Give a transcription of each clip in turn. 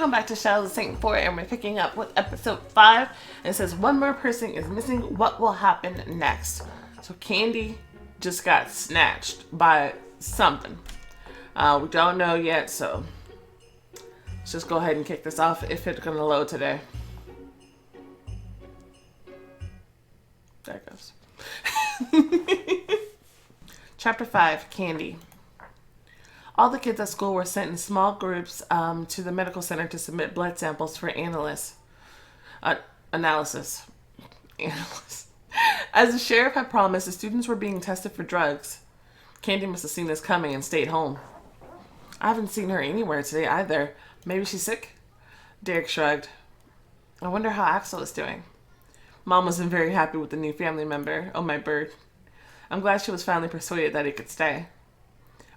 Welcome back to Shadows of Saintfour, and we're picking up with episode 5. And it says, one more person is missing. What will happen next? So Candy just got snatched by something. We don't know yet, so let's just go ahead and kick this off if it's going to load today. There it goes. Chapter 5, Candy. All the kids at school were sent in small groups to the medical center to submit blood samples for analysis. As the sheriff had promised, the students were being tested for drugs. Candy must have seen this coming and stayed home. I haven't seen her anywhere today either. Maybe she's sick? Derek shrugged. I wonder how Axel is doing. Mom wasn't very happy with the new family member. Oh, my bird. I'm glad she was finally persuaded that he could stay.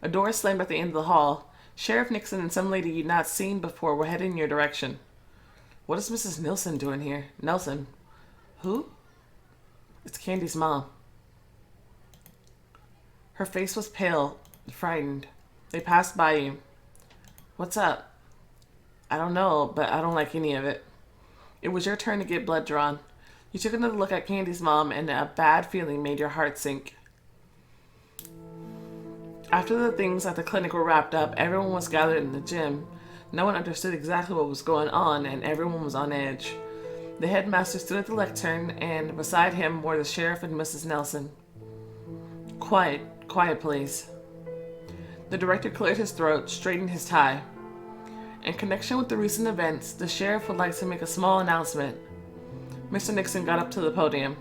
A door slammed at the end of the hall. Sheriff Nixon and some lady you'd not seen before were heading in your direction. What is Mrs. Nilsson doing here? Nelson? Who? It's Candy's mom. Her face was pale, frightened. They passed by you. What's up? I don't know, but I don't like any of it. It was your turn to get blood drawn. You took another look at Candy's mom, and a bad feeling made your heart sink. After the things at the clinic were wrapped up, everyone was gathered in the gym. No one understood exactly what was going on, and everyone was on edge. The headmaster stood at the lectern, and beside him were the sheriff and Mrs. Nelson. Quiet, please. The director cleared his throat, straightened his tie. In connection with the recent events, the sheriff would like to make a small announcement. Mr. Nixon got up to the podium.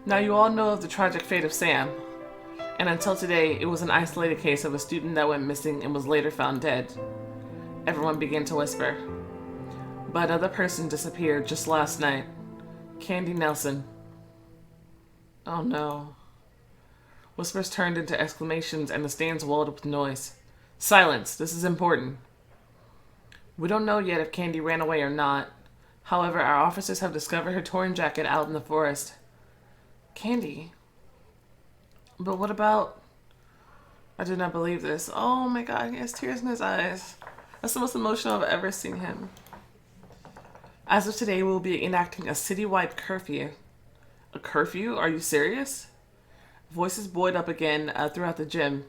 Now you all know of the tragic fate of Sam. And until today, it was an isolated case of a student that went missing and was later found dead. Everyone began to whisper. But another person disappeared just last night. Candy Nelson. Oh no. Whispers turned into exclamations and the stands walled up with noise. Silence! This is important. We don't know yet if Candy ran away or not. However, our officers have discovered her torn jacket out in the forest. Candy? But what about... I do not believe this. Oh my god, he has tears in his eyes. That's the most emotional I've ever seen him. As of today, we will be enacting a citywide curfew. A curfew? Are you serious? Voices buoyed up again throughout the gym.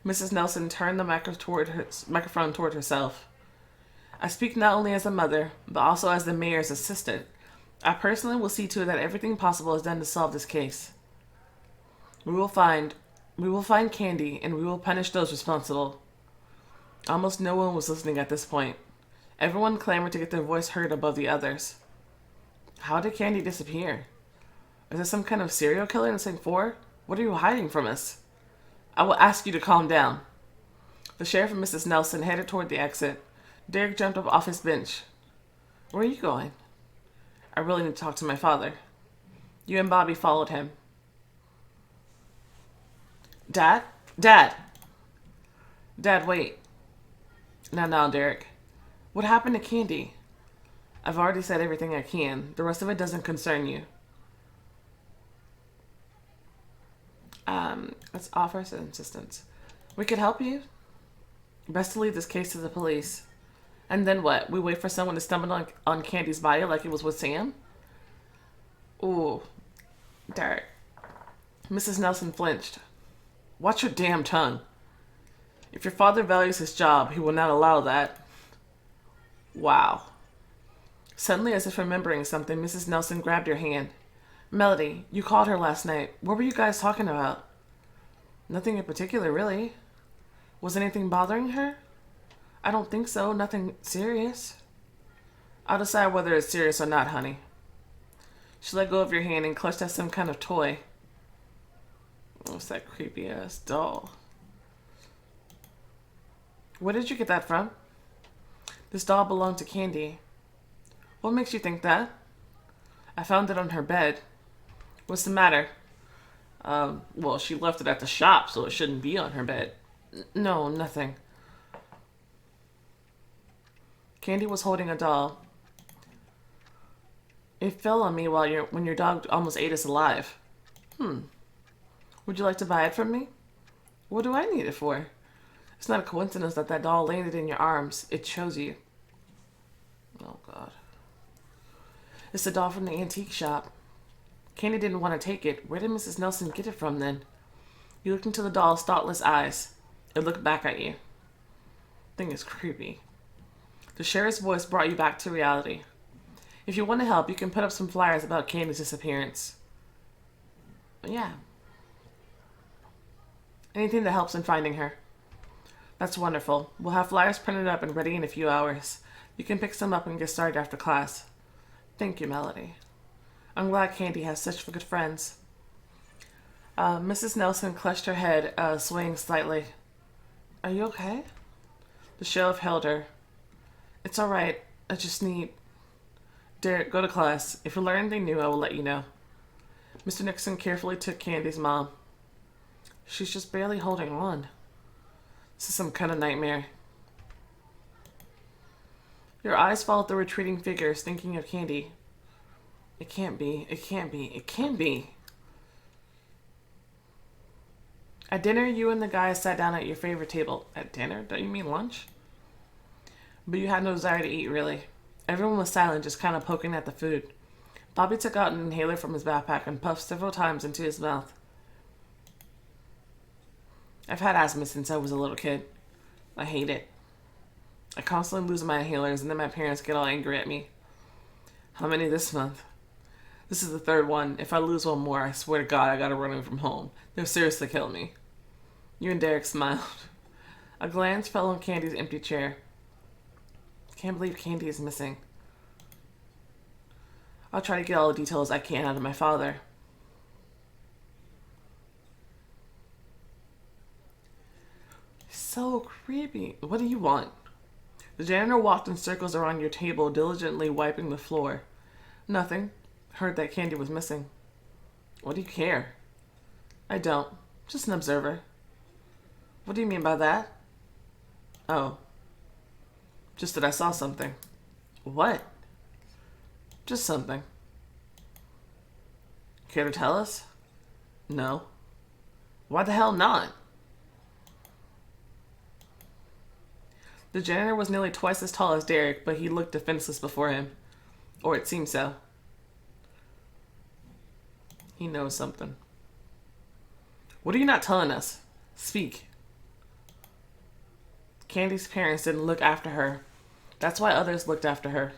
Mrs. Nelson turned the microphone toward herself. I speak not only as a mother, but also as the mayor's assistant. I personally will see to it that everything possible is done to solve this case. We will find Candy, and we will punish those responsible. Almost no one was listening at this point. Everyone clamored to get their voice heard above the others. How did Candy disappear? Is there some kind of serial killer in Saintfour? What are you hiding from us? I will ask you to calm down. The sheriff and Mrs. Nelson headed toward the exit. Derek jumped up off his bench. Where are you going? I really need to talk to my father. You and Bobby followed him. Dad? Dad, wait. Now, Derek. What happened to Candy? I've already said everything I can. The rest of it doesn't concern you. Let's offer some assistance. We could help you. Best to leave this case to the police. And then what? We wait for someone to stumble on Candy's body like it was with Sam? Ooh. Derek. Mrs. Nelson flinched. Watch your damn tongue. If your father values his job, he will not allow that. Wow. Suddenly, as if remembering something, Mrs. Nelson grabbed your hand. Melody, you called her last night. What were you guys talking about? Nothing in particular, really. Was anything bothering her? I don't think so. Nothing serious. I'll decide whether it's serious or not, honey. She let go of your hand and clutched at some kind of toy. What's that creepy-ass doll? Where did you get that from? This doll belonged to Candy. What makes you think that? I found it on her bed. What's the matter? Well, she left it at the shop, so it shouldn't be on her bed. No, nothing. Candy was holding a doll. It fell on me when your dog almost ate us alive. Would you like to buy it from me? What do I need it for? It's not a coincidence that doll landed in your arms. It chose you. Oh, God. It's the doll from the antique shop. Candy didn't want to take it. Where did Mrs. Nelson get it from, then? You looked into the doll's thoughtless eyes. It looked back at you. Thing is creepy. The sheriff's voice brought you back to reality. If you want to help, you can put up some flyers about Candy's disappearance. Yeah. Anything that helps in finding her. That's wonderful. We'll have flyers printed up and ready in a few hours. You can pick some up and get started after class. Thank you, Melody. I'm glad Candy has such good friends. Mrs. Nelson clutched her head, swaying slightly. Are you okay? The sheriff held her. It's all right. I just need... Derek, go to class. If you learn anything new, I will let you know. Mr. Nixon carefully took Candy's mom. She's just barely holding on. This is some kind of nightmare. Your eyes followed the retreating figures, thinking of Candy. It can't be. It can't be. It can't be. At dinner, you and the guys sat down at your favorite table. At dinner? Don't you mean lunch? But you had no desire to eat, really. Everyone was silent, just kind of poking at the food. Bobby took out an inhaler from his backpack and puffed several times into his mouth. I've had asthma since I was a little kid. I hate it. I constantly lose my inhalers, and then my parents get all angry at me. How many this month? This is the third one. If I lose one more, I swear to God I gotta run away from home. They'll seriously kill me. You and Derek smiled. A glance fell on Candy's empty chair. Can't believe Candy is missing. I'll try to get all the details I can out of my father. So creepy. What do you want? The janitor walked in circles around your table, diligently wiping the floor. Nothing. Heard that Candy was missing. What do you care? I don't. Just an observer. What do you mean by that? Oh. Just that I saw something. What? Just something. Care to tell us? No. Why the hell not? The janitor was nearly twice as tall as Derek, but he looked defenseless before him. Or it seemed so. He knows something. What are you not telling us? Speak. Candy's parents didn't look after her. That's why others looked after her.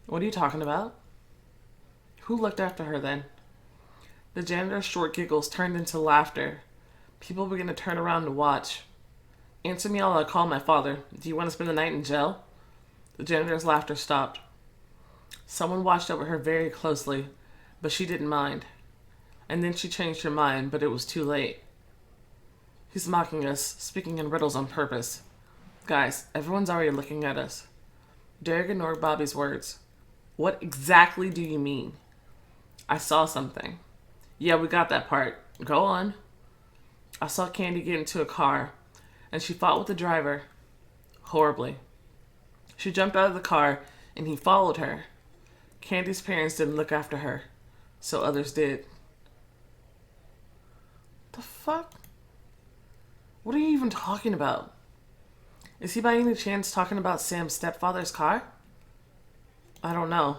What are you talking about? Who looked after her then? The janitor's short giggles turned into laughter. People began to turn around to watch. Answer me while I call my father. Do you want to spend the night in jail? The janitor's laughter stopped. Someone watched over her very closely, but she didn't mind. And then she changed her mind, but it was too late. He's mocking us, speaking in riddles on purpose. Guys, everyone's already looking at us. Derek ignored Bobby's words. What exactly do you mean? I saw something. Yeah, we got that part. Go on. I saw Candy get into a car, and she fought with the driver. Horribly. She jumped out of the car, and he followed her. Candy's parents didn't look after her, so others did. The fuck? What are you even talking about? Is he by any chance talking about Sam's stepfather's car? I don't know.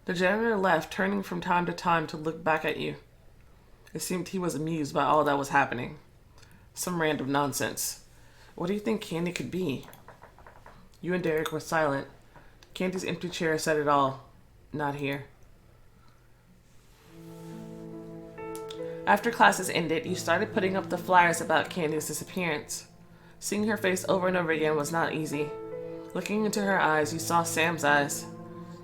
The janitor left, turning from time to time to look back at you. It seemed he was amused by all that was happening. Some random nonsense. What do you think Candy could be? You and Derek were silent. Candy's empty chair said it all. Not here. After classes ended, you started putting up the flyers about Candy's disappearance. Seeing her face over and over again was not easy. Looking into her eyes, you saw Sam's eyes.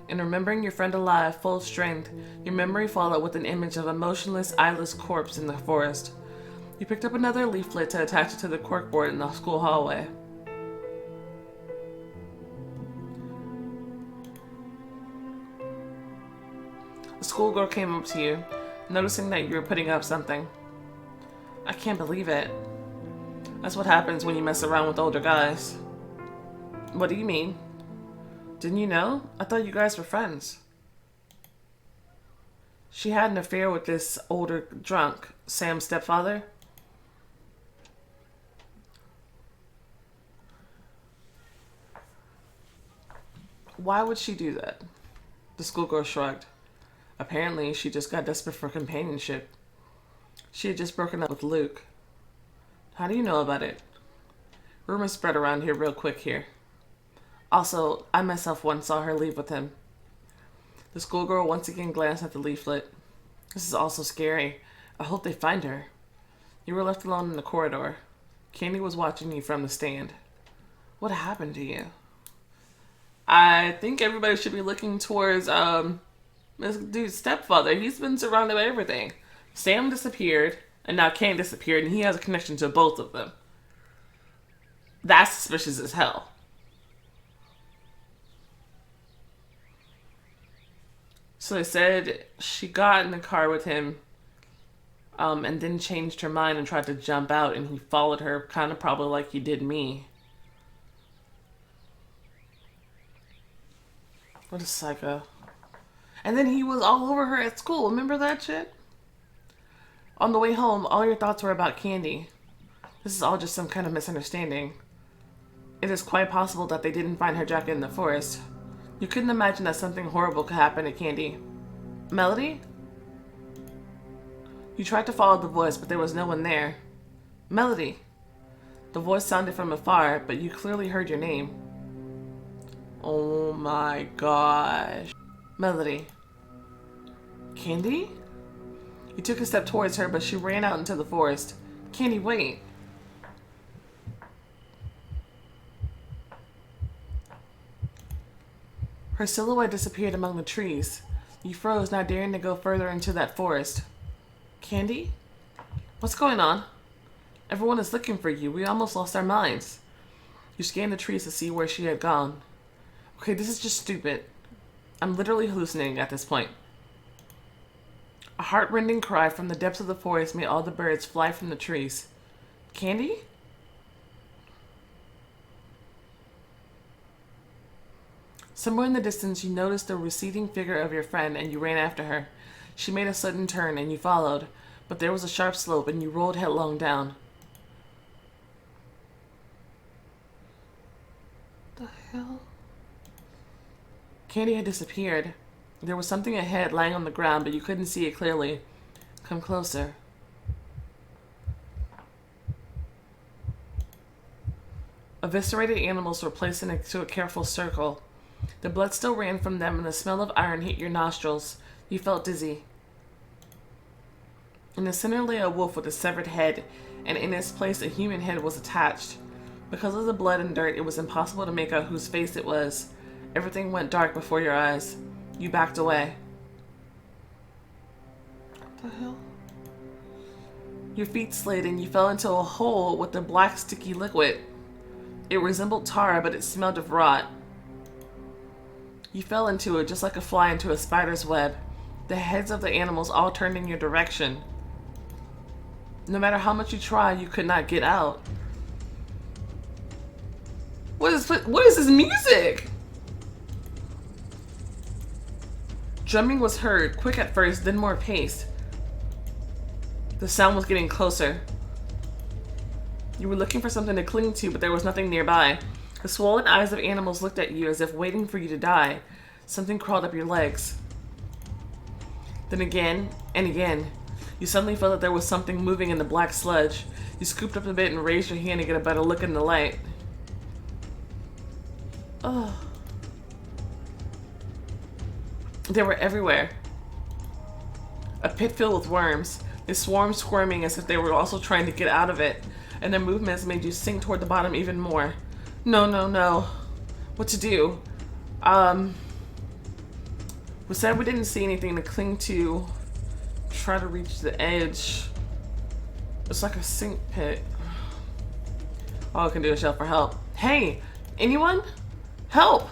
In remembering your friend alive, full of strength, your memory followed with an image of a motionless, eyeless corpse in the forest. You picked up another leaflet to attach it to the corkboard in the school hallway. A schoolgirl came up to you, noticing that you were putting up something. I can't believe it. That's what happens when you mess around with older guys. What do you mean? Didn't you know? I thought you guys were friends. She had an affair with this older drunk, Sam's stepfather. Why would she do that? The schoolgirl shrugged. Apparently, she just got desperate for companionship. She had just broken up with Luke. How do you know about it? Rumors spread around here real quick here. Also, I myself once saw her leave with him. The schoolgirl once again glanced at the leaflet. This is also scary. I hope they find her. You were left alone in the corridor. Candy was watching you from the stand. What happened to you? I think everybody should be looking towards this dude's stepfather. He's been surrounded by everything. Sam disappeared, and now Candy disappeared, and he has a connection to both of them. That's suspicious as hell. So they said she got in the car with him, and then changed her mind and tried to jump out, and he followed her, kind of probably like he did me. What a psycho. And then he was all over her at school. Remember that shit? On the way home, all your thoughts were about Candy. This is all just some kind of misunderstanding. It is quite possible that they didn't find her jacket in the forest. You couldn't imagine that something horrible could happen to Candy. Melody? You tried to follow the voice, but there was no one there. Melody. The voice sounded from afar, but you clearly heard your name. Oh my gosh. Melody. Candy? You took a step towards her, but she ran out into the forest. Candy, wait. Her silhouette disappeared among the trees. You froze, not daring to go further into that forest. Candy? What's going on? Everyone is looking for you. We almost lost our minds. You scanned the trees to see where she had gone. Okay, this is just stupid. I'm literally hallucinating at this point. A heart-rending cry from the depths of the forest made all the birds fly from the trees. Candy? Somewhere in the distance, you noticed the receding figure of your friend, and you ran after her. She made a sudden turn, and you followed, but there was a sharp slope, and you rolled headlong down. The hell? Candy had disappeared. There was something ahead lying on the ground, but you couldn't see it clearly. Come closer. Eviscerated animals were placed into a careful circle. The blood still ran from them, and the smell of iron hit your nostrils. You felt dizzy. In the center lay a wolf with a severed head, and in its place a human head was attached. Because of the blood and dirt, it was impossible to make out whose face it was. Everything went dark before your eyes. You backed away. What the hell? Your feet slid and you fell into a hole with a black sticky liquid. It resembled tar, but it smelled of rot. You fell into it just like a fly into a spider's web. The heads of the animals all turned in your direction. No matter how much you tried, you could not get out. What is this music? Drumming was heard, quick at first, then more paced. The sound was getting closer. You were looking for something to cling to, but there was nothing nearby. The swollen eyes of animals looked at you as if waiting for you to die. Something crawled up your legs. Then again, and again, you suddenly felt that there was something moving in the black sludge. You scooped up a bit and raised your hand to get a better look in the light. Ugh. They were everywhere. A pit filled with worms. They swarmed, squirming as if they were also trying to get out of it, and their movements made you sink toward the bottom even more. No, no, no. What to do? We said we didn't see anything to cling to. Try to reach the edge. It's like a sink pit. All I can do is yell for help. Hey! Anyone? Help!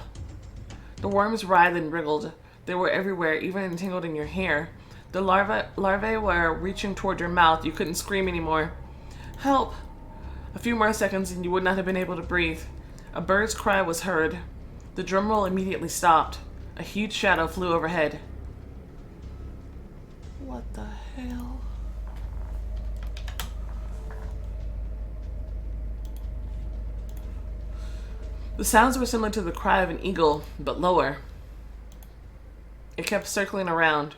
The worms writhed and wriggled. They were everywhere, even entangled in your hair. The larvae were reaching toward your mouth. You couldn't scream anymore. Help! A few more seconds and you would not have been able to breathe. A bird's cry was heard. The drum roll immediately stopped. A huge shadow flew overhead. What the hell? The sounds were similar to the cry of an eagle, but lower. It kept circling around.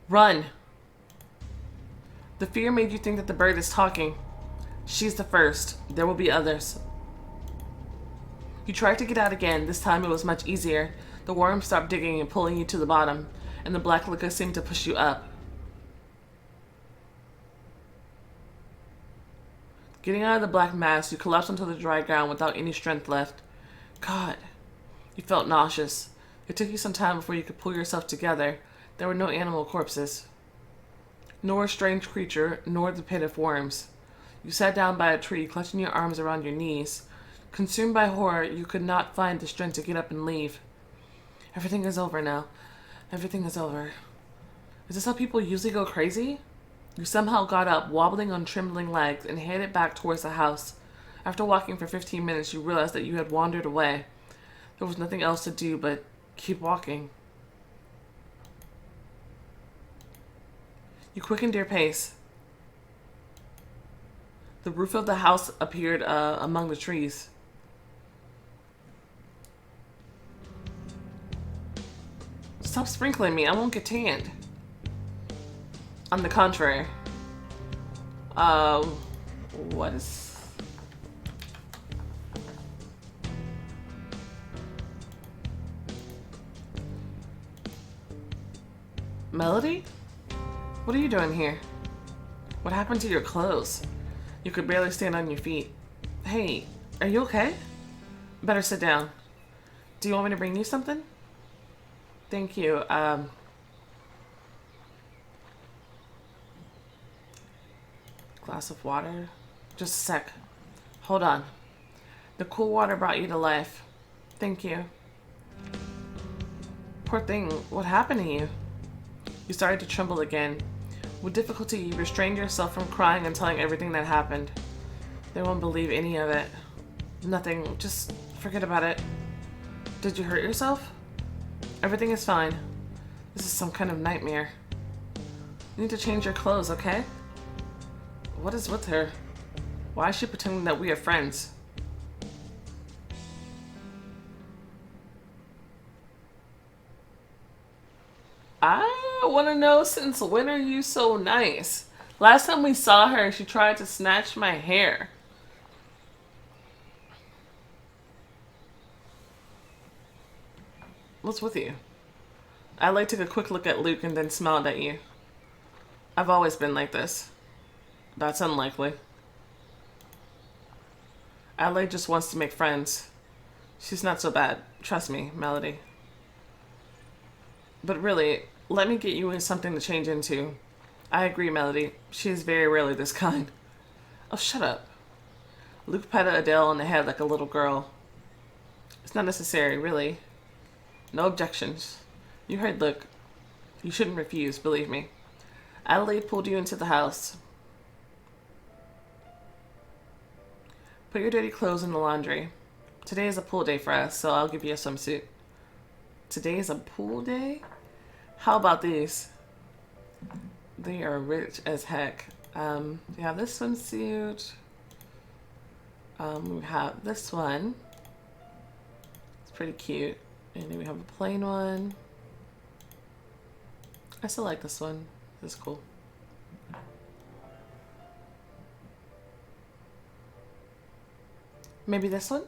Run! The fear made you think that the bird is talking. She's the first. There will be others. You tried to get out again. This time it was much easier. The worm stopped digging and pulling you to the bottom, and the black liquor seemed to push you up. Getting out of the black mass, you collapsed onto the dry ground without any strength left. God. You felt nauseous. It took you some time before you could pull yourself together. There were no animal corpses, nor a strange creature, nor the pit of worms. You sat down by a tree, clutching your arms around your knees. Consumed by horror, you could not find the strength to get up and leave. Everything is over now. Everything is over. Is this how people usually go crazy? You somehow got up, wobbling on trembling legs, and headed back towards the house. After walking for 15 minutes, you realized that you had wandered away. There was nothing else to do but keep walking. You quickened your pace. The roof of the house appeared among the trees. Stop sprinkling me, I won't get tanned. On the contrary. What is... Melody? What are you doing here? What happened to your clothes? You could barely stand on your feet. Hey, are you okay? Better sit down. Do you want me to bring you something? Thank you. Glass of water? Just a sec. Hold on. The cool water brought you to life. Thank you. Poor thing, what happened to you? You started to tremble again. With difficulty, you restrained yourself from crying and telling everything that happened. They won't believe any of it. Nothing. Just forget about it. Did you hurt yourself? Everything is fine. This is some kind of nightmare. You need to change your clothes, okay? What is with her? Why is she pretending that we are friends? I want to know, since when are you so nice? Last time we saw her, she tried to snatch my hair. What's with you? Adelaide took a quick look at Luke and then smiled at you. I've always been like this. That's unlikely. Adelaide just wants to make friends. She's not so bad. Trust me, Melody. But really, let me get you something to change into. I agree, Melody. She is very rarely this kind. Oh, shut up. Luke patted Adele on the head like a little girl. It's not necessary, really. No objections. You heard Luke. You shouldn't refuse, believe me. Adelaide pulled you into the house. Put your dirty clothes in the laundry. Today is a pool day for us, so I'll give you a swimsuit. Today is a pool day? How about these? They are rich as heck. We have this swimsuit. We have this one. It's pretty cute. And then we have a plain one. I still like this one. This is cool. Maybe this one?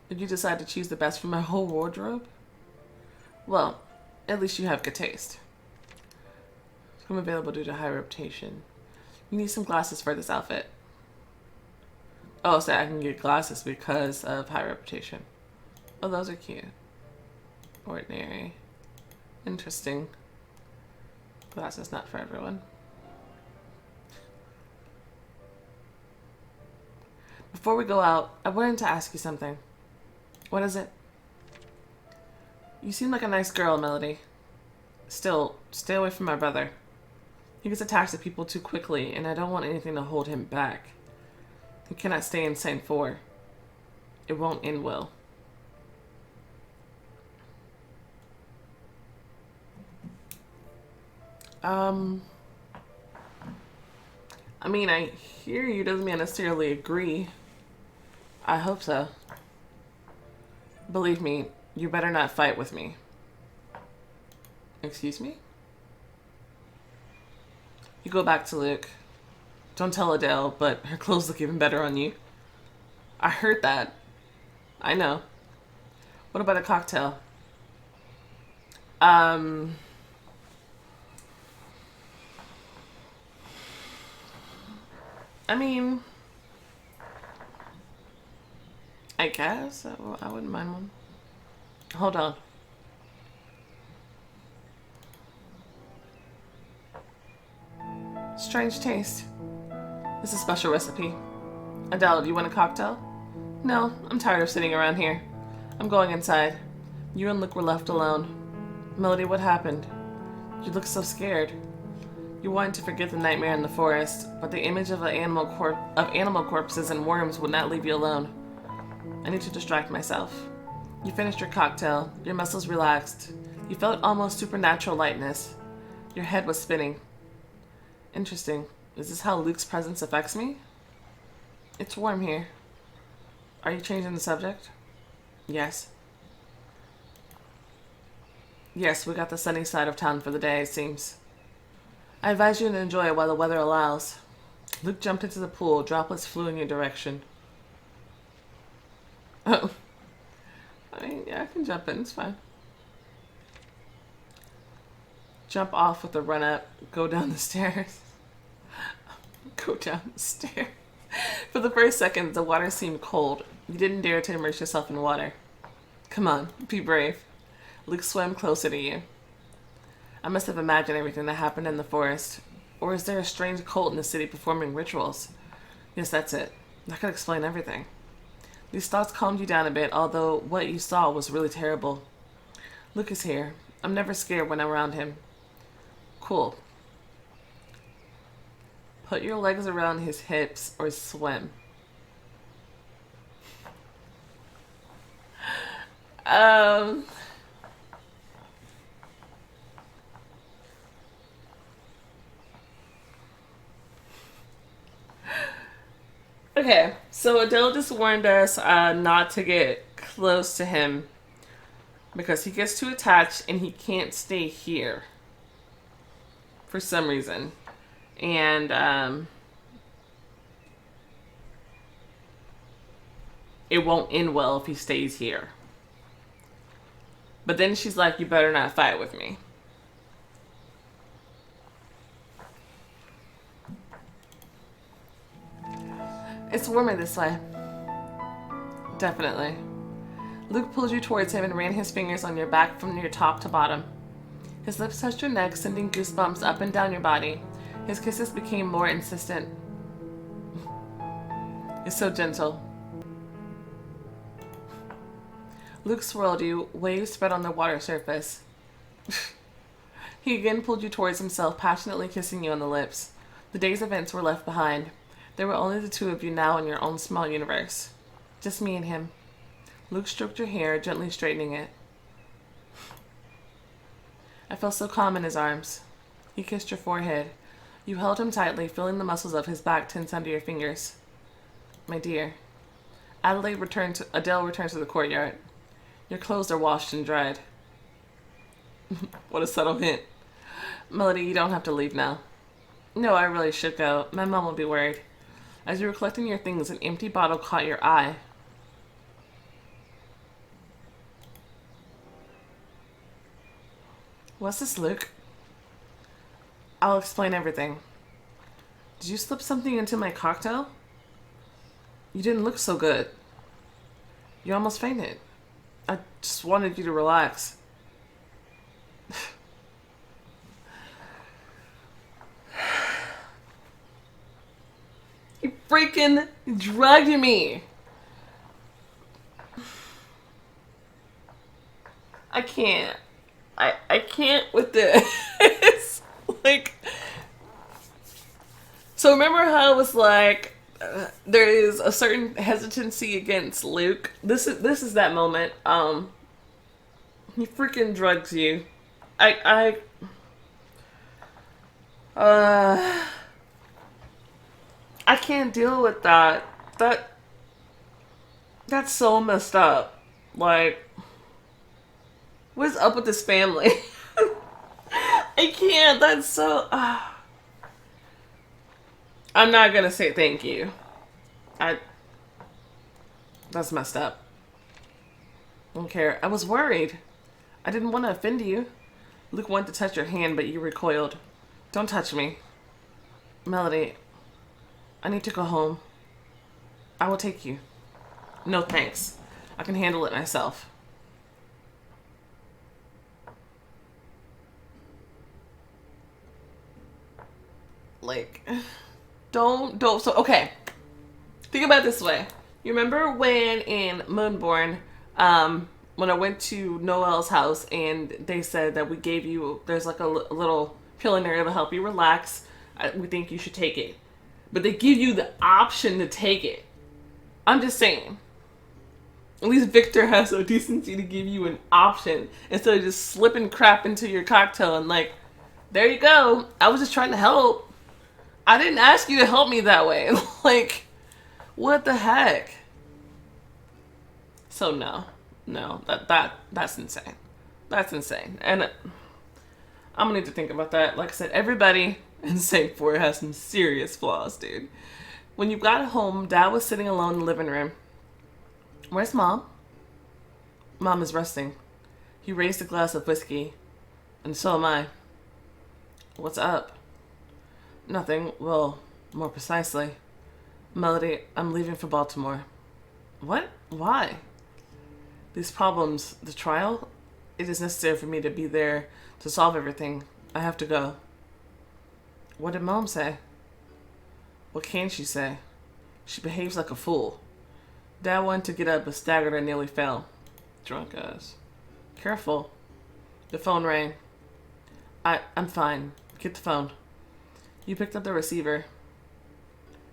Did you decide to choose the best from my whole wardrobe? Well, at least you have good taste. I'm available due to high reputation. You need some glasses for this outfit. Oh, so I can get glasses because of high reputation. Oh, those are cute. Ordinary. Interesting. Glasses not for everyone. Before we go out, I wanted to ask you something. What is it? You seem like a nice girl, Melody. Still, stay away from my brother. He gets attached to people too quickly, and I don't want anything to hold him back. He cannot stay in Saintfour. It won't end well. I mean, I hear you, doesn't mean I necessarily agree. I hope so. Believe me, you better not fight with me. Excuse me? You go back to Luke. Don't tell Adele, but her clothes look even better on you. I heard that. I know. What about a cocktail? I mean, I guess I wouldn't mind one. Hold on. Strange taste. It's a special recipe. Adele, do you want a cocktail? No, I'm tired of sitting around here. I'm going inside. You and Luke were left alone. Melody, what happened? You look so scared. You wanted to forget the nightmare in the forest, but the image of animal corpses and worms would not leave you alone. I need to distract myself. You finished your cocktail. Your muscles relaxed. You felt almost supernatural lightness. Your head was spinning. Interesting. Is this how Luke's presence affects me? It's warm here. Are you changing the subject? Yes. Yes, we got the sunny side of town for the day, it seems. I advise you to enjoy it while the weather allows. Luke jumped into the pool. Droplets flew in your direction. Oh. I mean, yeah, I can jump in. It's fine. Jump off with a run up. Go down the stairs. Go down the stairs. For the first second, the water seemed cold. You didn't dare to immerse yourself in water. Come on, be brave. Luke swam closer to you. I must have imagined everything that happened in the forest. Or is there a strange cult in the city performing rituals? Yes, that's it. That could explain everything. These thoughts calmed you down a bit, although what you saw was really terrible. Luke is here. I'm never scared when I'm around him. Cool. Put your legs around his hips or swim. Okay, so Adele just warned us not to get close to him because he gets too attached and he can't stay here for some reason. And it won't end well if he stays here. But then she's like, you better not fight with me. It's warmer this way. Definitely. Luke pulled you towards him and ran his fingers on your back from your top to bottom. His lips touched your neck, sending goosebumps up and down your body. His kisses became more insistent. It's so gentle. Luke swirled you, waves spread on the water surface. He again pulled you towards himself, passionately kissing you on the lips. The day's events were left behind. There were only the two of you now in your own small universe. Just me and him. Luke stroked your hair, gently straightening it. I felt so calm in his arms. He kissed your forehead. You held him tightly, feeling the muscles of his back tense under your fingers. My dear. Adele returned to the courtyard. Your clothes are washed and dried. What a subtle hint. Melody, you don't have to leave now. No, I really should go. My mom will be worried. As you were collecting your things, an empty bottle caught your eye. What's this, Luke? I'll explain everything. Did you slip something into my cocktail? You didn't look so good. You almost fainted. I just wanted you to relax. You freaking drugged me. I can't. I can't with this. Like, so remember how it was like there is a certain hesitancy against Luke. This is that moment. He freaking drugs you. I can't deal with that. That's so messed up. Like, what is up with this family? I can't. That's so... I'm not gonna say thank you. That's messed up. I don't care. I was worried. I didn't want to offend you. Luke wanted to touch your hand, but you recoiled. Don't touch me. Melody, I need to go home. I will take you. No thanks. I can handle it myself. Like, don't, so, okay. Think about it this way. You remember when in Moonborn, when I went to Noel's house and they said that we gave you, there's like a little pill in there to help you relax. We think you should take it. But they give you the option to take it. I'm just saying. At least Victor has the decency to give you an option instead of just slipping crap into your cocktail and like, there you go. I was just trying to help. I didn't ask you to help me that way. Like, what the heck? So no, that's insane. That's insane. And I'm gonna need to think about that. Like I said, everybody in Saintfour has some serious flaws, dude. When you got home, Dad was sitting alone in the living room. Where's Mom? Mom is resting. He raised a glass of whiskey, and so am I. What's up? Nothing. Well, more precisely. Melody, I'm leaving for Baltimore. What? Why? These problems, the trial, it is necessary for me to be there to solve everything. I have to go. What did Mom say? What can she say? She behaves like a fool. Dad wanted to get up but staggered and nearly fell. Drunk ass. Careful. The phone rang. I'm fine. Get the phone. You picked up the receiver.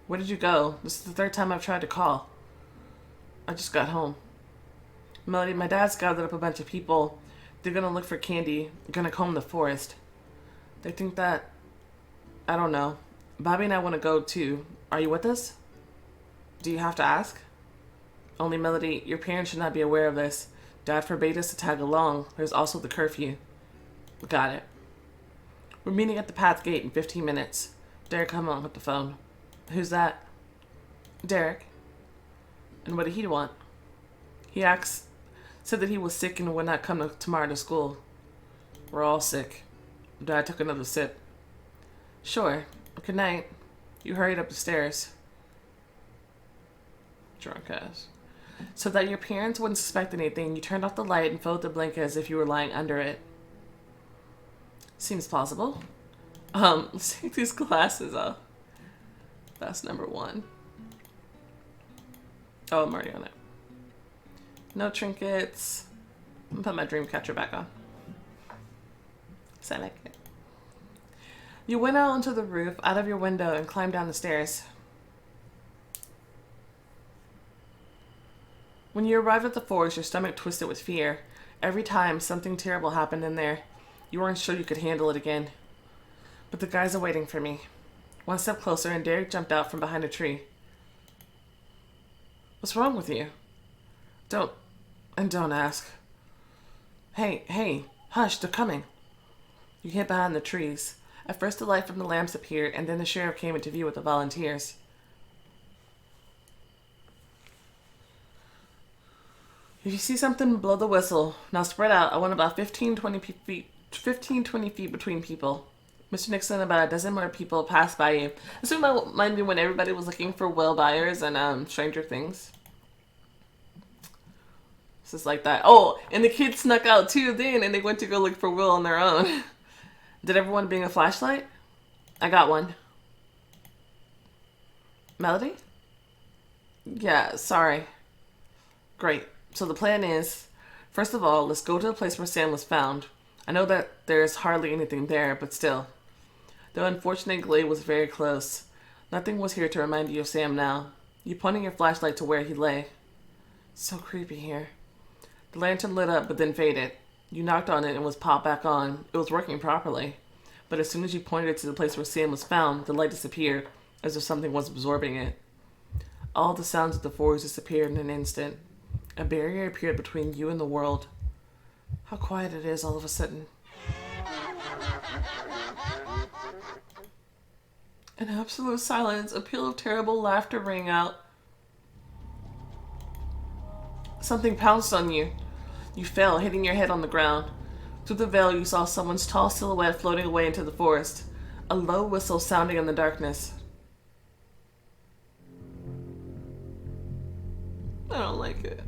Where did you go? This is the third time I've tried to call. I just got home. Melody, my dad's gathered up a bunch of people. They're gonna look for candy. They're gonna comb the forest. They think that... I don't know. Bobby and I want to go too. Are you with us? Do you have to ask? Only Melody, your parents should not be aware of this. Dad forbade us to tag along. There's also the curfew. Got it. We're meeting at the path gate in 15 minutes. Derek, come on with the phone. Who's that? Derek. And what did he want? He said that he was sick and would not come tomorrow to school. We're all sick. Dad took another sip. Sure. Good night. You hurried up the stairs. Drunk ass. So that your parents wouldn't suspect anything, you turned off the light and folded the blanket as if you were lying under it. Seems plausible. Let's take these glasses off. That's number one. Oh, I'm already on it. No trinkets. I'm gonna put my dream catcher back on. So I like it. You went out onto the roof, out of your window, and climbed down the stairs. When you arrived at the forest, your stomach twisted with fear. Every time something terrible happened in there, you weren't sure you could handle it again. But the guys are waiting for me. One step closer, and Derek jumped out from behind a tree. What's wrong with you? Don't ask. Hey, hush, they're coming. You hid behind the trees. At first the light from the lamps appeared, and then the sheriff came into view with the volunteers. If you see something, blow the whistle. Now spread out. I want about 15-20 feet between people. Mr. Nixon, about a dozen more people passed by you. I assume that might be when everybody was looking for Will Byers and Stranger Things. It's just like that. Oh, and the kids snuck out too then, and they went to go look for Will on their own. Did everyone bring a flashlight? I got one. Melody? Yeah, sorry. Great. So the plan is, first of all, let's go to the place where Sam was found. I know that there's hardly anything there, but still. The unfortunate glade was very close. Nothing was here to remind you of Sam now. You pointed your flashlight to where he lay. So creepy here. The lantern lit up, but then faded. You knocked on it and was popped back on. It was working properly. But as soon as you pointed it to the place where Sam was found, the light disappeared, as if something was absorbing it. All the sounds of the forest disappeared in an instant. A barrier appeared between you and the world. How quiet it is all of a sudden. An absolute silence. A peal of terrible laughter rang out. Something pounced on you. You fell, hitting your head on the ground. Through the veil, you saw someone's tall silhouette floating away into the forest. A low whistle sounding in the darkness. I don't like it.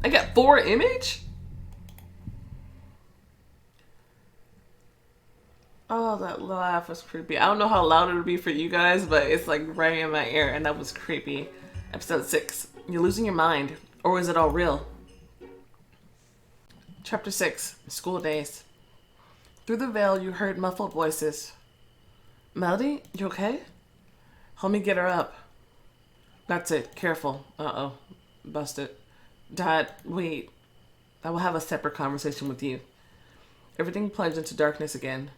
I got 4 image? Oh, that laugh was creepy. I don't know how loud it would be for you guys, but it's like right in my ear, and that was creepy. Episode 6. You're losing your mind. Or is it all real? Chapter 6. School days. Through the veil, you heard muffled voices. Melody, you okay? Help me get her up. That's it. Careful. Uh-oh. Busted. Dad, wait. I will have a separate conversation with you. Everything plunged into darkness again.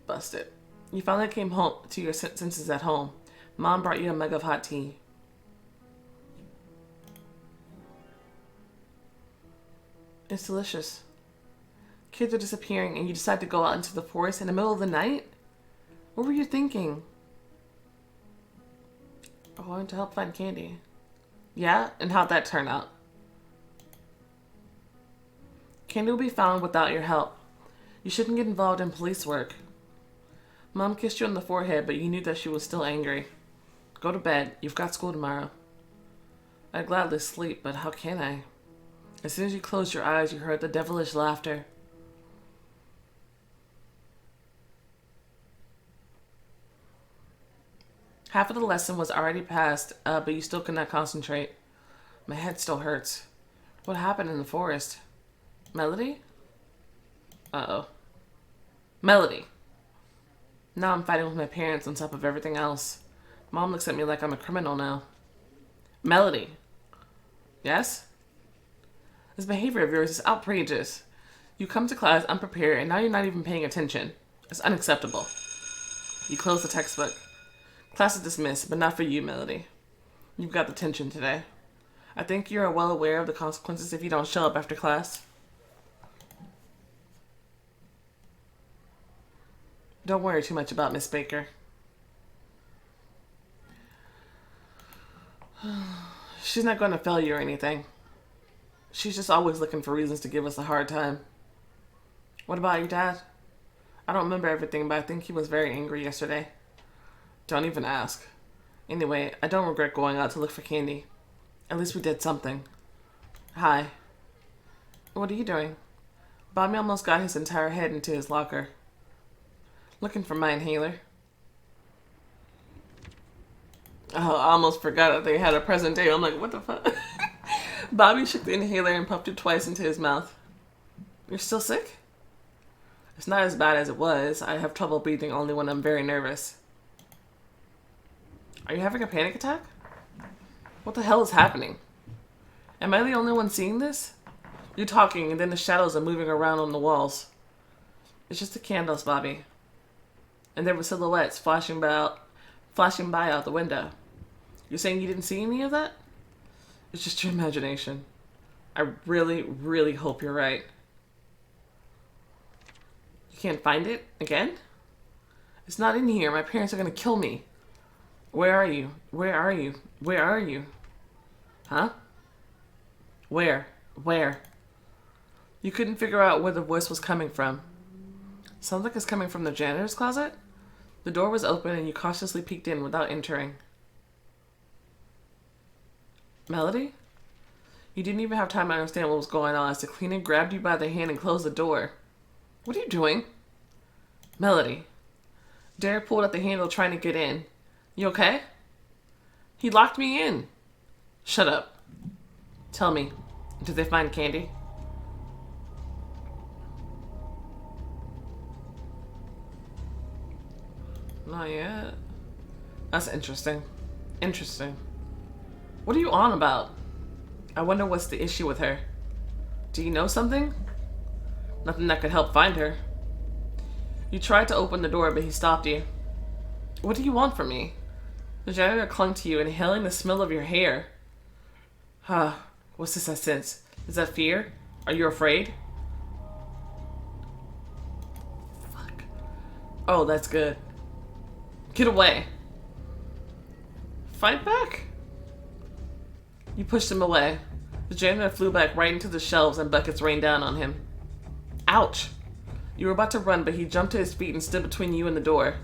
Busted. You finally came home to your senses at home. Mom brought you a mug of hot tea. It's delicious. Kids are disappearing and you decide to go out into the forest in the middle of the night? What were you thinking? I'm going to help find Candy. Yeah? And how'd that turn out? Candy will be found without your help. You shouldn't get involved in police work. Mom kissed you on the forehead, but you knew that she was still angry. Go to bed. You've got school tomorrow. I'd gladly sleep, but how can I? As soon as you closed your eyes, you heard the devilish laughter. Half of the lesson was already passed, but you still could not concentrate. My head still hurts. What happened in the forest? Melody? Uh-oh. Melody! Now I'm fighting with my parents on top of everything else. Mom looks at me like I'm a criminal now. Melody. Yes? This behavior of yours is outrageous. You come to class unprepared and now you're not even paying attention. It's unacceptable. You close the textbook. Class is dismissed, but not for you, Melody. You've got detention today. I think you are well aware of the consequences if you don't show up after class. Don't worry too much about Miss Baker. She's not going to fail you or anything. She's just always looking for reasons to give us a hard time. What about your dad? I don't remember everything, but I think he was very angry yesterday. Don't even ask. Anyway, I don't regret going out to look for Candy. At least we did something. Hi. What are you doing? Bobby almost got his entire head into his locker. Looking for my inhaler. Oh, I almost forgot that they had a present day. I'm like, what the fuck? Bobby shook the inhaler and puffed it twice into his mouth. You're still sick? It's not as bad as it was. I have trouble breathing only when I'm very nervous. Are you having a panic attack? What the hell is happening? Am I the only one seeing this? You're talking and then the shadows are moving around on the walls. It's just the candles, Bobby. And there were silhouettes flashing by out the window. You're saying you didn't see any of that? It's just your imagination. I really, really hope you're right. You can't find it again? It's not in here. My parents are gonna kill me. Where are you? Where are you? Where are you? Huh? Where? Where? You couldn't figure out where the voice was coming from. Sounds like it's coming from the janitor's closet? The door was open and you cautiously peeked in without entering. Melody? You didn't even have time to understand what was going on as the cleaner grabbed you by the hand and closed the door. What are you doing? Melody. Derek pulled at the handle trying to get in. You okay? He locked me in. Shut up. Tell me, did they find Candy? Not yet. That's interesting. Interesting. What are you on about? I wonder what's the issue with her. Do you know something? Nothing that could help find her. You tried to open the door, but he stopped you. What do you want from me? The janitor clung to you, inhaling the smell of your hair. Huh. What's this I sense? Is that fear? Are you afraid? Fuck. Oh, that's good. Get away. Fight back? You pushed him away. The janitor flew back right into the shelves and buckets rained down on him. Ouch. You were about to run, but he jumped to his feet and stood between you and the door.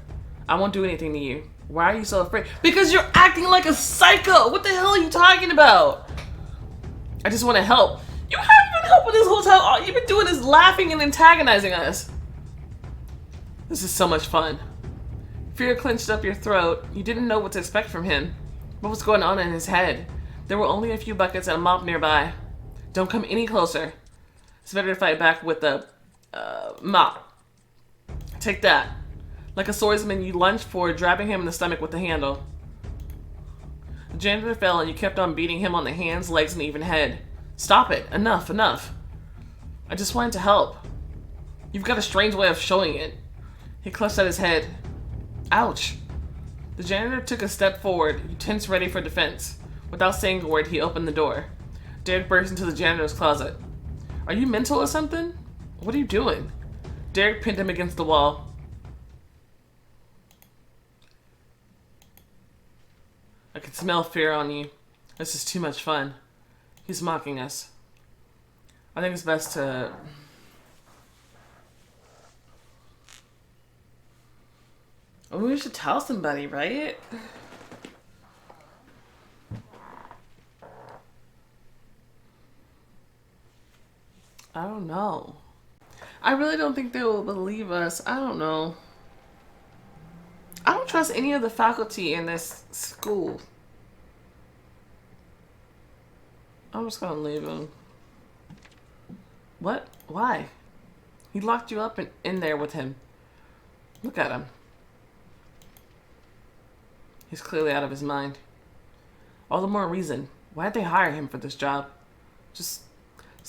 I won't do anything to you. Why are you so afraid? Because you're acting like a psycho! What the hell are you talking about? I just want to help. You haven't been helping this whole time. All you've been doing is laughing and antagonizing us. This is so much fun. Fear clenched up your throat. You didn't know what to expect from him. What was going on in his head? There were only a few buckets and a mop nearby. Don't come any closer. It's better to fight back with a mop. Take that. Like a swordsman, you lunged forward, driving him in the stomach with the handle. The janitor fell and you kept on beating him on the hands, legs, and even head. Stop it. Enough, enough. I just wanted to help. You've got a strange way of showing it. He clutched at his head. Ouch. The janitor took a step forward, you tensed ready for defense. Without saying a word, he opened the door. Derek burst into the janitor's closet. Are you mental or something? What are you doing? Derek pinned him against the wall. I can smell fear on you. This is too much fun. He's mocking us. I think it's best to... Oh, we should tell somebody, right? I don't know. I really don't think they will believe us. I don't know. I don't trust any of the faculty in this school. I'm just gonna leave him. What? Why? He locked you up in there with him. Look at him. He's clearly out of his mind. All the more reason. Why'd they hire him for this job? Just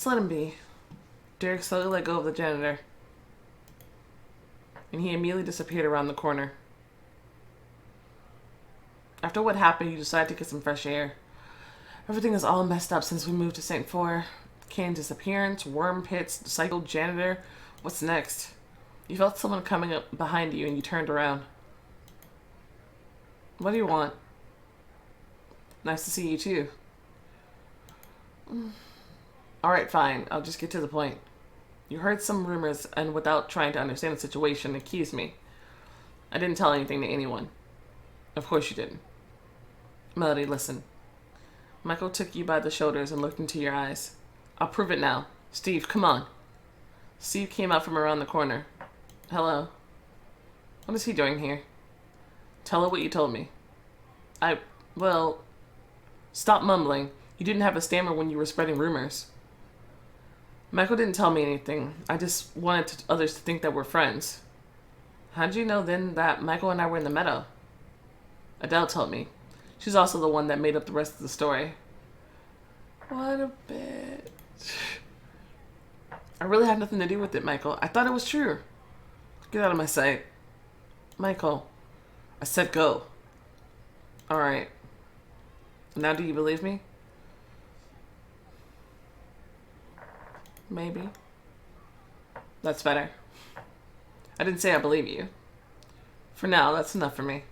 let him be. Derek slowly let go of the janitor. And he immediately disappeared around the corner. After what happened, you decided to get some fresh air. Everything is all messed up since we moved to Saintfour. Canned disappearance, worm pits, psycho janitor. What's next? You felt someone coming up behind you and you turned around. What do you want? Nice to see you too. Alright, fine. I'll just get to the point. You heard some rumors and without trying to understand the situation, accused me. I didn't tell anything to anyone. Of course you didn't. Melody, listen. Michael took you by the shoulders and looked into your eyes. I'll prove it now. Steve, come on. Steve came out from around the corner. Hello. What is he doing here? Tell her what you told me. Well, stop mumbling. You didn't have a stammer when you were spreading rumors. Michael didn't tell me anything. I just wanted others to think that we're friends. How did you know then that Michael and I were in the meadow? Adele told me. She's also the one that made up the rest of the story. What a bitch. I really had nothing to do with it, Michael. I thought it was true. Get out of my sight. Michael. I said go. Alright. Now do you believe me? Maybe. That's better. I didn't say I believe you. For now, that's enough for me.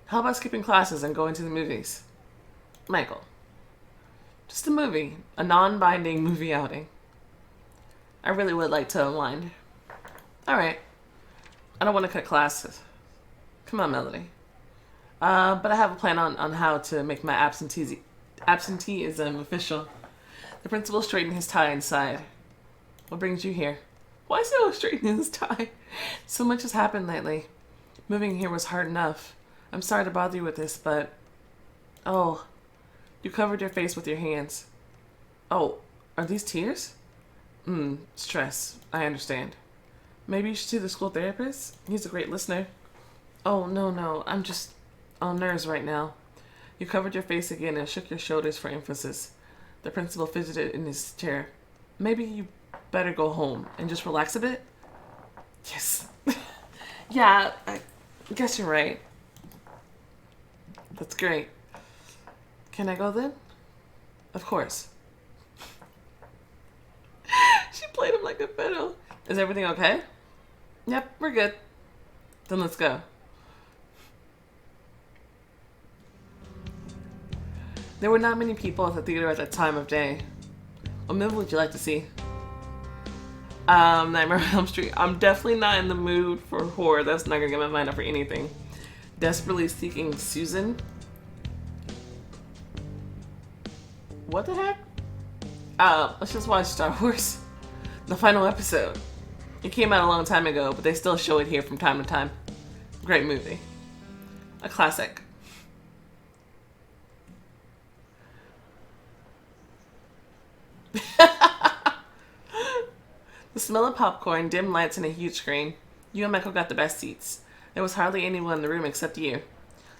How about skipping classes and going to the movies? Michael. Just a movie. A non-binding movie outing. I really would like to unwind. Alright. I don't want to cut classes. Come on, Melody. But I have a plan on how to make my absenteeism official. The principal straightened his tie and sighed. What brings you here? Why is he always straightening his tie? So much has happened lately. Moving here was hard enough. I'm sorry to bother you with this, but... Oh, you covered your face with your hands. Oh, are these tears? Stress. I understand. Maybe you should see the school therapist? He's a great listener. Oh, no. I'm just on nerves right now. You covered your face again and shook your shoulders for emphasis. The principal fidgeted in his chair. Maybe you better go home and just relax a bit? Yes. Yeah, I guess you're right. That's great. Can I go then? Of course. She played him like a fiddle. Is everything okay? Yep, we're good. Then let's go. There were not many people at the theater at that time of day. What movie would you like to see? Nightmare on Elm Street. I'm definitely not in the mood for horror. That's not gonna get my mind up for anything. Desperately Seeking Susan. What the heck? Let's just watch Star Wars. The final episode. It came out a long time ago, but they still show it here from time to time. Great movie. A classic. The smell of popcorn, dim lights, and a huge screen. You and Michael got the best seats. There was hardly anyone in the room except you.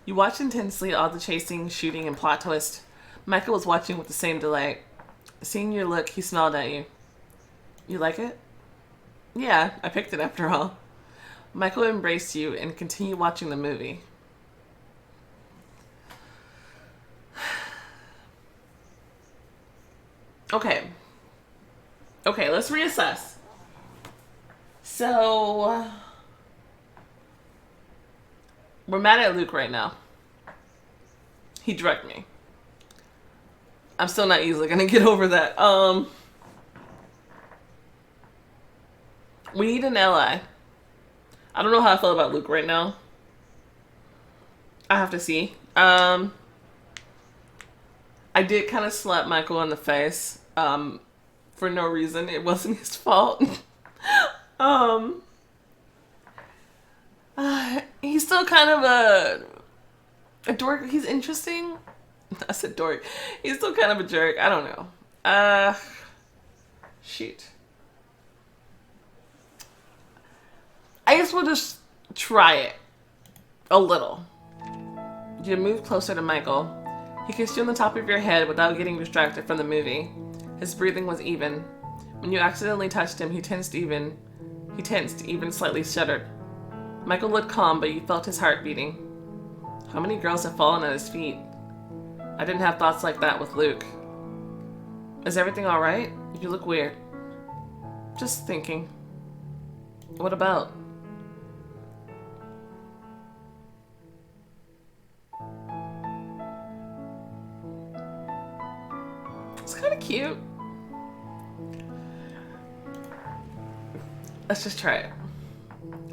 You watched intensely all the chasing, shooting, and plot twist. Michael was watching with the same delight. Seeing your look, he smiled at you. You like it? Yeah, I picked it after all. Michael embraced you and continued watching the movie. Okay, let's reassess. So, we're mad at Luke right now. He drugged me. I'm still not easily gonna get over that. We need an ally. I don't know how I feel about Luke right now. I have to see. I did kind of slap Michael in the face. For no reason. It wasn't his fault. He's still kind of a dork. He's interesting. I said dork. He's still kind of a jerk. I don't know. Shoot. I guess we'll just try it. A little. You move closer to Michael. He kissed you on the top of your head without getting distracted from the movie. His breathing was even. When you accidentally touched him, he tensed, even slightly shuddered. Michael looked calm, but you felt his heart beating. How many girls have fallen at his feet? I didn't have thoughts like that with Luke. Is everything alright? You look weird. Just thinking. What about? It's kind of cute. Let's just try it.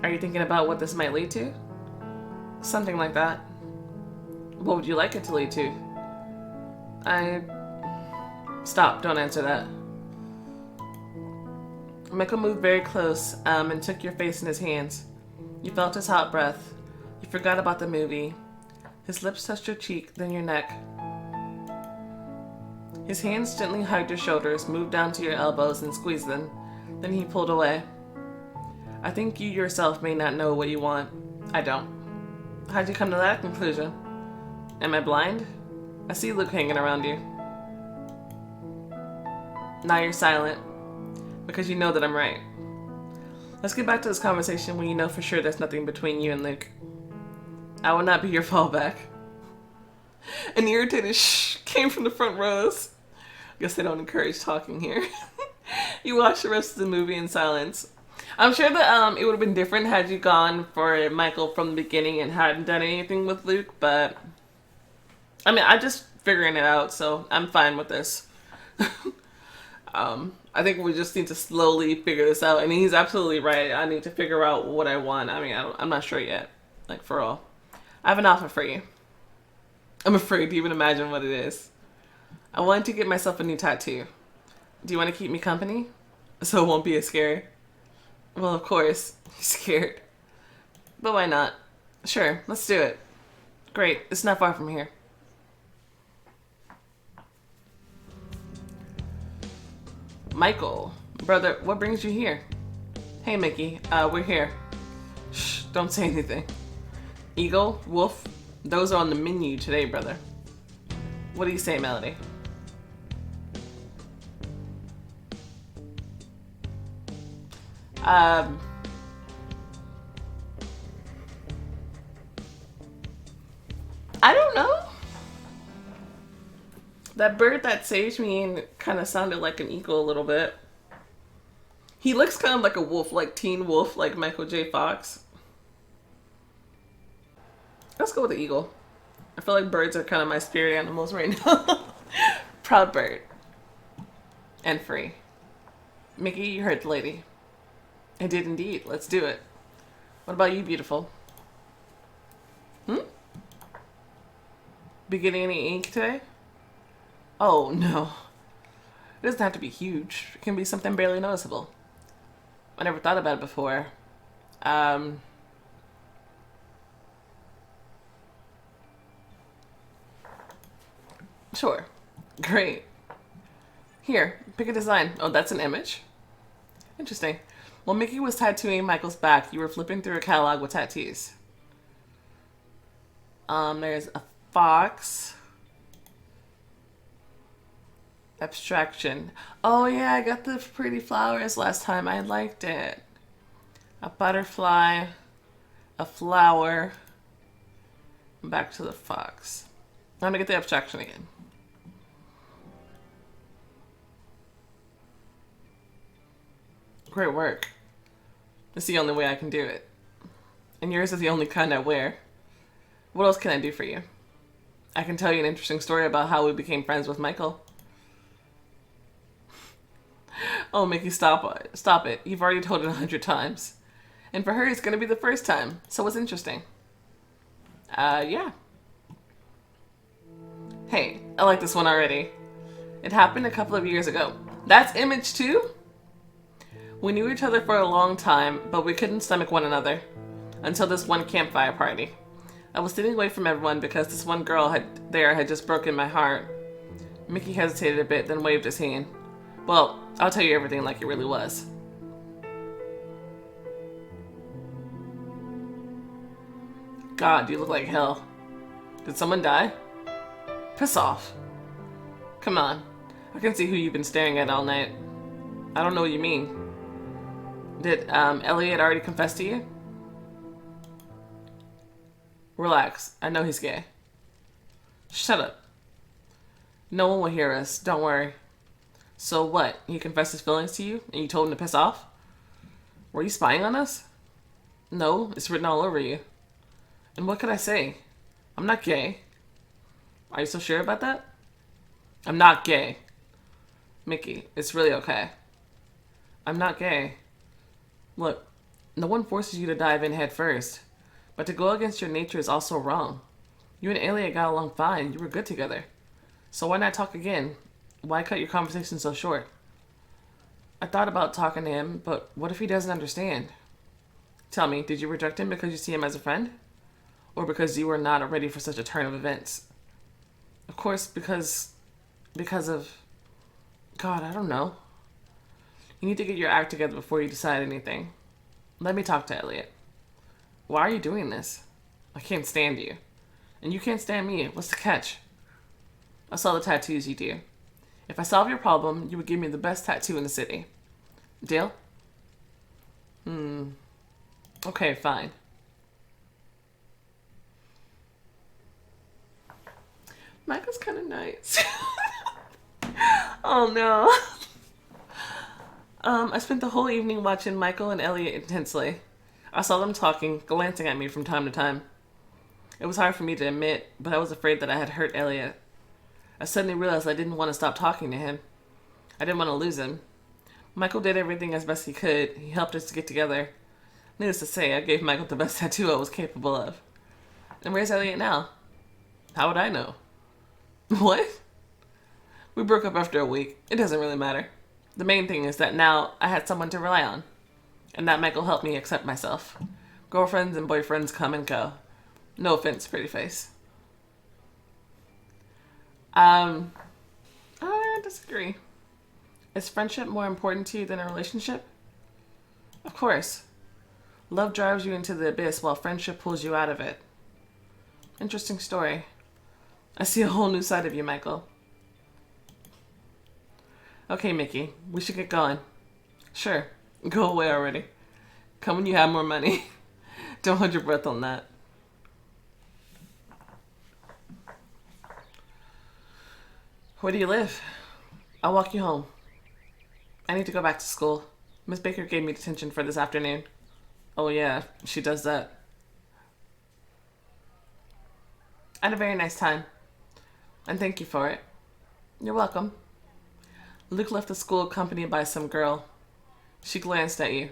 Are you thinking about what this might lead to? Something like that. What would you like it to lead to? Stop, don't answer that. Michael moved very close and took your face in his hands. You felt his hot breath. You forgot about the movie. His lips touched your cheek, then your neck. His hands gently hugged your shoulders, moved down to your elbows and squeezed them. Then he pulled away. I think you yourself may not know what you want. I don't. How'd you come to that conclusion? Am I blind? I see Luke hanging around you. Now you're silent, because you know that I'm right. Let's get back to this conversation when you know for sure there's nothing between you and Luke. I will not be your fallback. An irritated shh came from the front rows. Guess they don't encourage talking here. You watched the rest of the movie in silence. I'm sure that it would have been different had you gone for Michael from the beginning and hadn't done anything with Luke, but I mean, I'm just figuring it out, so I'm fine with this. I think we just need to slowly figure this out, and he's absolutely right. I need to figure out what I want. I mean, I'm not sure yet, like for all. I have an offer for you. I'm afraid to even imagine what it is. I want to get myself a new tattoo. Do you want to keep me company? So it won't be as scary? Well, of course. You're scared. But why not? Sure, let's do it. Great, it's not far from here. Michael, brother, what brings you here? Hey, Mickey, we're here. Shh, don't say anything. Eagle, wolf, those are on the menu today, brother. What do you say, Melody? I don't know. That bird that saved me kind of sounded like an eagle a little bit. He looks kind of like a wolf, like Teen Wolf, like Michael J. Fox. Let's go with the eagle. I feel like birds are kind of my spirit animals right now. Proud bird. And free. Mickey, you heard the lady. I did indeed. Let's do it. What about you, beautiful? Be getting any ink today? Oh, no. It doesn't have to be huge. It can be something barely noticeable. I never thought about it before. Sure. Great. Here, pick a design. Oh, that's an image? Interesting. While Mickey was tattooing Michael's back, you were flipping through a catalog with tattoos. There's a fox. Abstraction. Oh yeah, I got the pretty flowers last time. I liked it. A butterfly. A flower. Back to the fox. I'm gonna get the abstraction again. Great work. It's the only way I can do it. And yours is the only kind I wear. What else can I do for you? I can tell you an interesting story about how we became friends with Michael. Oh, Mickey, stop it. Stop it. You've already told it 100 times. And for her, it's going to be the first time. So what's interesting? Yeah. Hey, I like this one already. It happened a couple of years ago. That's Image too? We knew each other for a long time, but we couldn't stomach one another. Until this one campfire party. I was sitting away from everyone because this one girl had just broken my heart. Mickey hesitated a bit, then waved his hand. Well, I'll tell you everything like it really was. God, you look like hell. Did someone die? Piss off. Come on. I can see who you've been staring at all night. I don't know what you mean. Did Elliot already confess to you? Relax. I know he's gay. Shut up. No one will hear us. Don't worry. So what? He confessed his feelings to you and you told him to piss off? Were you spying on us? No, it's written all over you. And what could I say? I'm not gay. Are you so sure about that? I'm not gay. Mickey, it's really okay. I'm not gay. Look, no one forces you to dive in head first. But to go against your nature is also wrong. You and Elliot got along fine. You were good together. So why not talk again? Why cut your conversation so short? I thought about talking to him, but what if he doesn't understand? Tell me, did you reject him because you see him as a friend? Or because you were not ready for such a turn of events? Of course, because of... God, I don't know. You need to get your act together before you decide anything. Let me talk to Elliot. Why are you doing this? I can't stand you. And you can't stand me. What's the catch? I saw the tattoos you do. If I solve your problem, you would give me the best tattoo in the city. Deal? Okay, fine. Michael's kind of nice. Oh no. I spent the whole evening watching Michael and Elliot intensely. I saw them talking, glancing at me from time to time. It was hard for me to admit, but I was afraid that I had hurt Elliot. I suddenly realized I didn't want to stop talking to him. I didn't want to lose him. Michael did everything as best he could. He helped us to get together. Needless to say, I gave Michael the best tattoo I was capable of. And where's Elliot now? How would I know? What? We broke up after a week. It doesn't really matter. The main thing is that now I had someone to rely on. And that Michael helped me accept myself. Girlfriends and boyfriends come and go. No offense, pretty face. I disagree. Is friendship more important to you than a relationship? Of course. Love drives you into the abyss while friendship pulls you out of it. Interesting story. I see a whole new side of you, Michael. Okay, Mickey, we should get going. Sure. Go away already. Come when you have more money. Don't hold your breath on that. Where do you live? I'll walk you home. I need to go back to school. Miss Baker gave me detention for this afternoon. Oh yeah, she does that. I had a very nice time. And thank you for it. You're welcome. Luke left the school accompanied by some girl. She glanced at you.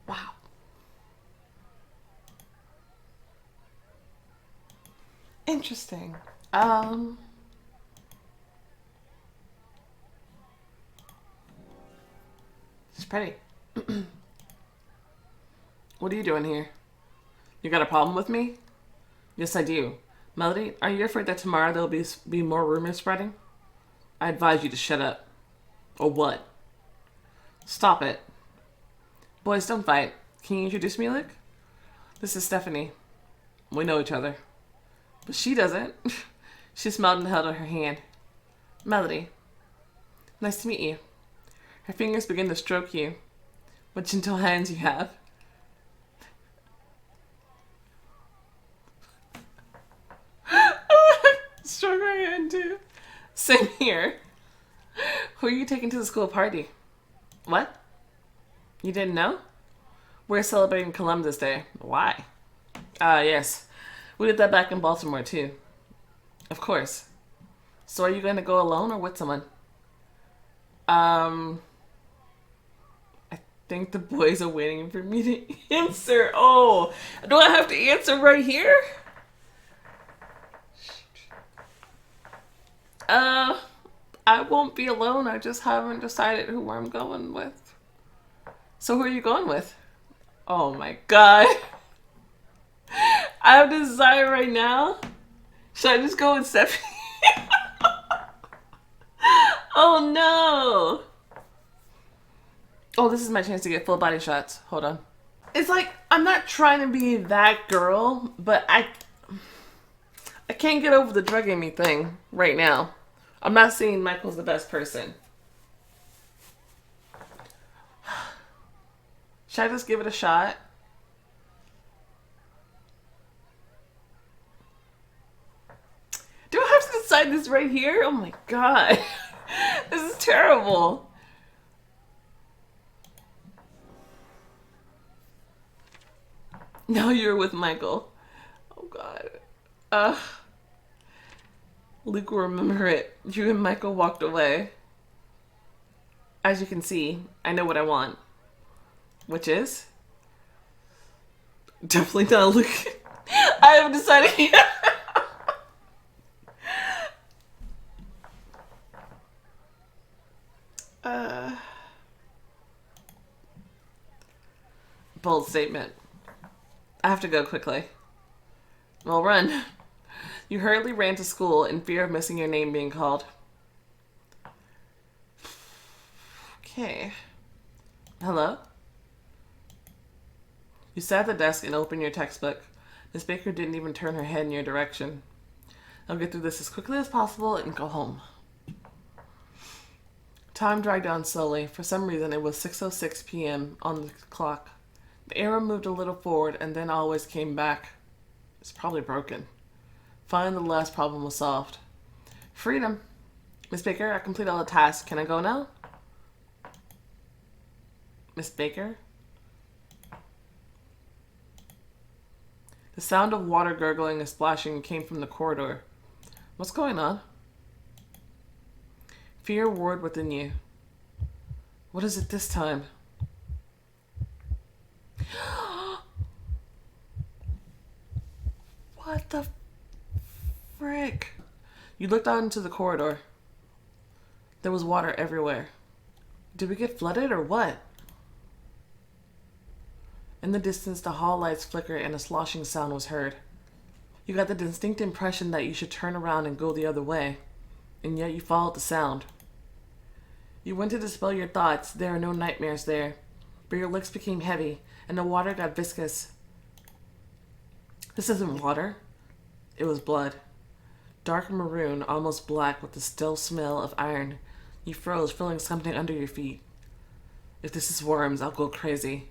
Wow. Interesting. It's pretty. What are you doing here? You got a problem with me? Yes, I do. Melody, are you afraid that tomorrow there'll be more rumors spreading? I advise you to shut up. Or what? Stop it. Boys, don't fight. Can you introduce me, Luke? This is Stephanie. We know each other. But she doesn't. She smiled and held out her hand. Melody. Nice to meet you. Her fingers begin to stroke you. What gentle hands you have. Stroke her hand too. Same here. Who are you taking to the school party? What? You didn't know? We're celebrating Columbus Day. Why? Yes. We did that back in Baltimore too. Of course. So are you going to go alone or with someone? I think the boys are waiting for me to answer. Oh, do I have to answer right here? I won't be alone. I just haven't decided who I'm going with. So who are you going with? Oh my god. I have to decide right now. Should I just go with Stephanie? Oh no. Oh, this is my chance to get full body shots. Hold on. It's like, I'm not trying to be that girl, but I can't get over the drugging me thing right now. I'm not saying Michael's the best person. Should I just give it a shot? Do I have to decide this right here? Oh my god. This is terrible. Now you're with Michael. Oh god. Luke will remember it. You and Michael walked away. As you can see, I know what I want. Which is? Definitely not Luke. I haven't decided yet. Bold statement. I have to go quickly. Well, run. You hurriedly ran to school in fear of missing your name being called. Okay. Hello? You sat at the desk and opened your textbook. Miss Baker didn't even turn her head in your direction. I'll get through this as quickly as possible and go home. Time dragged on slowly. For some reason, it was 6:06 p.m. on the clock. The arrow moved a little forward and then always came back. It's probably broken. Finally, the last problem was solved. Freedom. Miss Baker, I completed all the tasks. Can I go now? Miss Baker? The sound of water gurgling and splashing came from the corridor. What's going on? Fear roared within you. What is it this time? What the frick? You looked out into the corridor. There was water everywhere. Did we get flooded or what? In the distance, the hall lights flickered and a sloshing sound was heard. You got the distinct impression that you should turn around and go the other way, and yet you followed the sound. You went to dispel your thoughts. There are no nightmares there, but your lips became heavy, and the water got viscous. This isn't water. It was blood. Dark maroon, almost black, with the still smell of iron. You froze, feeling something under your feet. If this is worms, I'll go crazy.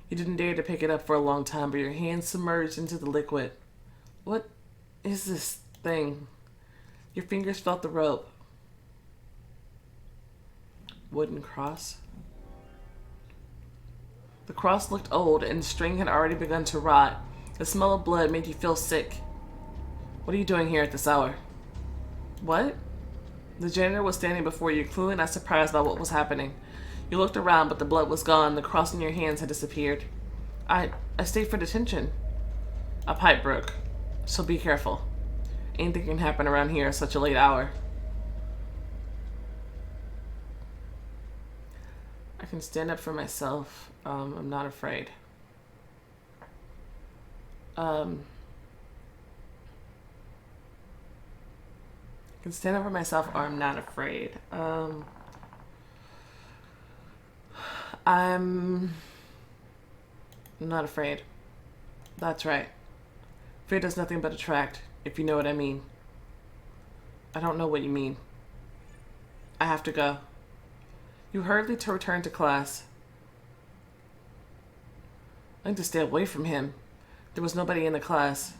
You didn't dare to pick it up for a long time, but your hand submerged into the liquid. What is this thing? Your fingers felt the rope. Wooden cross? The cross looked old, and the string had already begun to rot. The smell of blood made you feel sick. What are you doing here at this hour? What? The janitor was standing before you, clearly not surprised by what was happening. You looked around, but the blood was gone. The cross in your hands had disappeared. I stayed for detention. A pipe broke, so be careful. Anything can happen around here at such a late hour. I can stand up for myself. I'm not afraid. I can stand up for myself, or I'm not afraid. I'm not afraid. That's right. Fear does nothing but attract, if you know what I mean. I don't know what you mean. I have to go. You hurriedly return to class. I need to stay away from him. There was nobody in the class.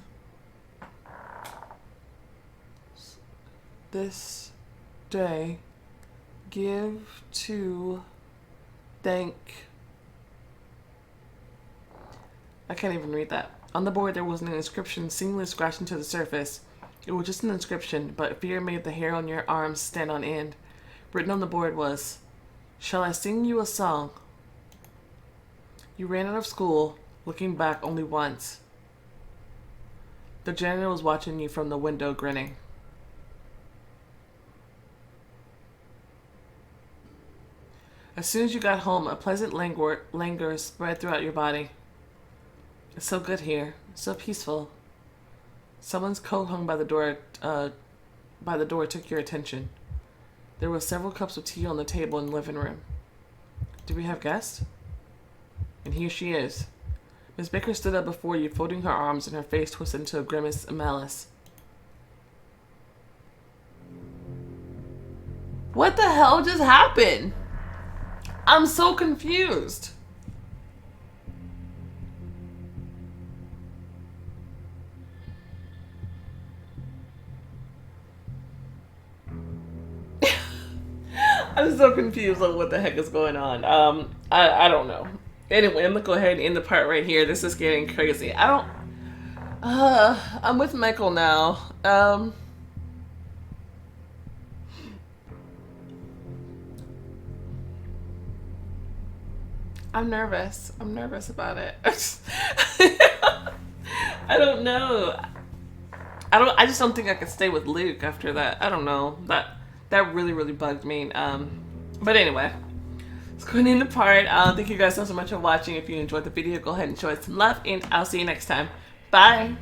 This day, give to thank. I can't even read that. On the board there was an inscription seemingly scratched into the surface. It was just an inscription, but fear made the hair on your arms stand on end. Written on the board was, "Shall I sing you a song?" You ran out of school, looking back only once. The janitor was watching you from the window, grinning. As soon as you got home, a pleasant languor spread throughout your body. It's so good here, so peaceful. Someone's coat hung by the door took your attention. There were several cups of tea on the table in the living room. Do we have guests? And here she is. Miss Baker stood up before you, folding her arms and her face twisted into a grimace of malice. What the hell just happened? I'm so confused. I'm so confused on what the heck is going on. I don't know. Anyway, I'm gonna go ahead and end the part right here. This is getting crazy. I'm with Michael now. I'm nervous. I'm nervous about it. I don't know. I just don't think I could stay with Luke after that. I don't know. That really, really bugged me. But anyway, let's go ahead and end the part. Thank you guys so much for watching. If you enjoyed the video, go ahead and show it some love, and I'll see you next time. Bye.